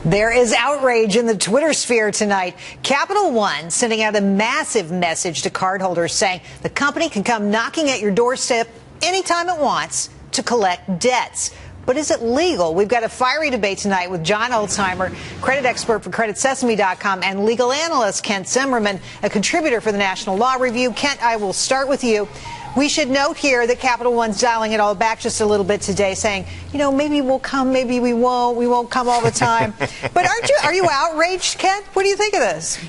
There is outrage in the Twitter sphere tonight. Capital One sending out a massive message to cardholders saying the company can come knocking at your doorstep anytime it wants to collect debts. But is it legal? We've got a fiery debate tonight with John Oldtimer, credit expert for CreditSesame.com, and legal analyst Kent Zimmermann, a contributor for the National Law Review. Kent, I will start with you. We should note here that Capital One's dialing it all back just a little bit today, saying, you know, maybe we'll come, maybe we won't come all the time. But are you outraged, Kent? What do you think of this?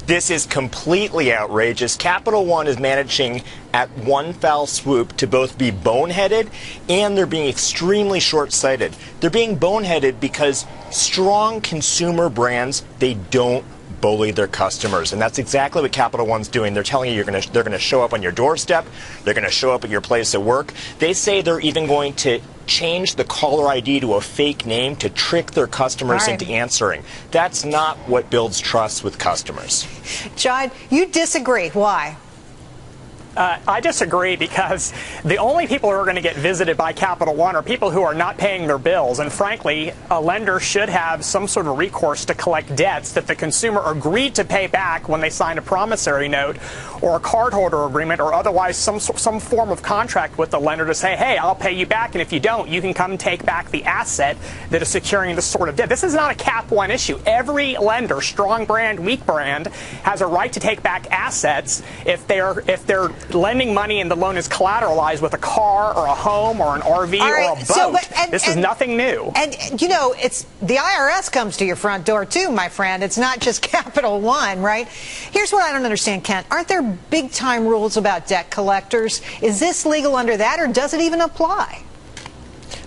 This is completely outrageous. Capital One is managing at one foul swoop to both be boneheaded and they're being extremely short-sighted. They're being boneheaded because strong consumer brands, they don't bully their customers, and that's exactly what Capital One's doing. They're telling you they're going to show up on your doorstep, they're going to show up at your place of work. They say they're even going to change the caller ID to a fake name to trick their customers into answering. That's not what builds trust with customers. John, you disagree. Why? I disagree because the only people who are going to get visited by Capital One are people who are not paying their bills. And frankly, a lender should have some sort of recourse to collect debts that the consumer agreed to pay back when they signed a promissory note or a cardholder agreement or otherwise some form of contract with the lender to say, hey, I'll pay you back, and if you don't, you can come take back the asset that is securing this sort of debt. This is not a Cap One issue. Every lender, strong brand, weak brand, has a right to take back assets if they're lending money and the loan is collateralized with a car or a home or an RV or a boat. This is nothing new. And, you know, it's the IRS comes to your front door, too, my friend. It's not just Capital One, right? Here's what I don't understand, Kent. Aren't there big-time rules about debt collectors? Is this legal under that, or does it even apply?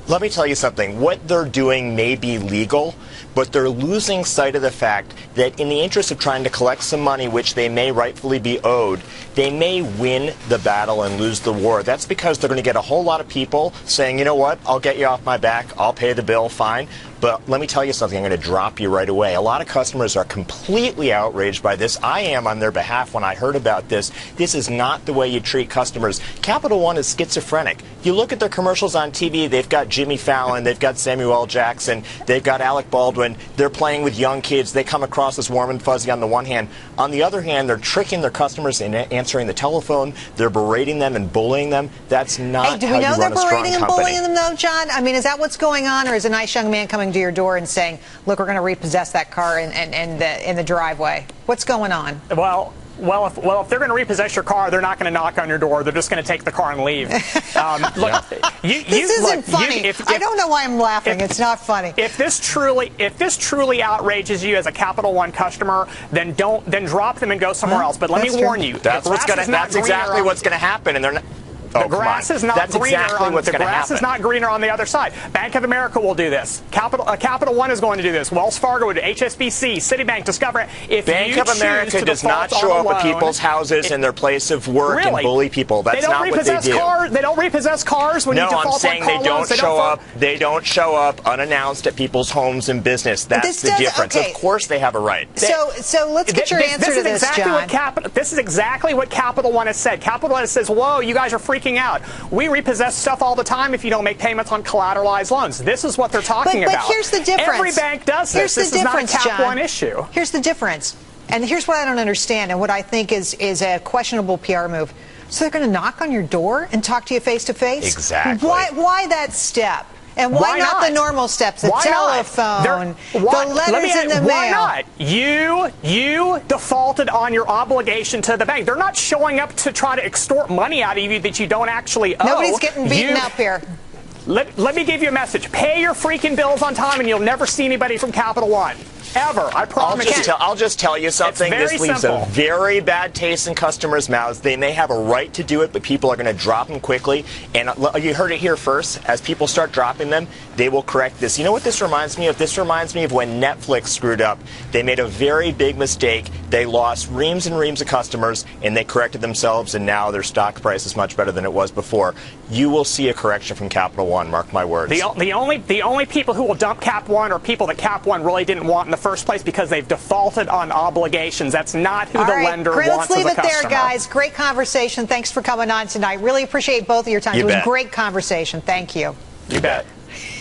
Let me tell you something. What they're doing may be legal, but they're losing sight of the fact that in the interest of trying to collect some money, which they may rightfully be owed, they may win the battle and lose the war. That's because they're going to get a whole lot of people saying, you know what, I'll get you off my back, I'll pay the bill, fine. But let me tell you something, I'm going to drop you right away. A lot of customers are completely outraged by this. I am on their behalf when I heard about this. This is not the way you treat customers. Capital One is schizophrenic. You look at their commercials on TV, they've got Jimmy Fallon, they've got Samuel L. Jackson, they've got Alec Baldwin, they're playing with young kids, they come across as warm and fuzzy on the one hand. On the other hand, they're tricking their customers in answering the telephone, they're berating them and bullying them. That's not how you run a strong company. Do we know they're berating and bullying them, though, John? I mean, is that what's going on, or is a nice young man coming to your door and saying, look, we're going to repossess that car in the driveway? What's going on? Well, if they're going to repossess your car, they're not going to knock on your door. They're just going to take the car and leave. Look, this isn't funny. I don't know why I'm laughing. It's not funny. If this truly outrages you as a Capital One customer, then drop them and go somewhere else. But let me warn you, that's exactly what's going to happen, and they're not. The grass is not greener on the other side. Bank of America will do this. Capital One is going to do this. Wells Fargo would do. HSBC, Citibank, Discover. Bank of America does not show up at people's houses in their place of work and bully people. That's not what they do. They don't repossess cars when you default on car loans. No, I'm saying they don't show up unannounced at people's homes and business. That's the difference. Of course they have a right. So let's get your answer to this, John. This is exactly what Capital One has said. Capital One says, whoa, you guys are freaking out. We repossess stuff all the time if you don't make payments on collateralized loans. This is what they're talking about. But here's the difference. Every bank does this. This is not a Cap One issue. Here's the difference. And here's what I don't understand and what I think is a questionable PR move. So they're going to knock on your door and talk to you face to face? Exactly. Why that step? And why not the normal steps? The telephone, the letters in the mail. Why not? You defaulted on your obligation to the bank. They're not showing up to try to extort money out of you that you don't actually owe. Nobody's getting beaten up here. Let me give you a message. Pay your freaking bills on time and you'll never see anybody from Capital One. Ever. I promise you. I'll just tell you something. This leaves a very bad taste in customers' mouths. They may have a right to do it, but people are going to drop them quickly. And you heard it here first. As people start dropping them, they will correct this. You know what this reminds me of? This reminds me of when Netflix screwed up. They made a very big mistake. They lost reams and reams of customers, and they corrected themselves, and now their stock price is much better than it was before. You will see a correction from Capital One, mark my words. The only people who will dump Cap One are people that Cap One really didn't want in the first place because they've defaulted on obligations. That's not who the lender wants as a customer. Let's leave it there, guys. Great conversation. Thanks for coming on tonight. Really appreciate both of your time. It was a great conversation. Thank you. You bet.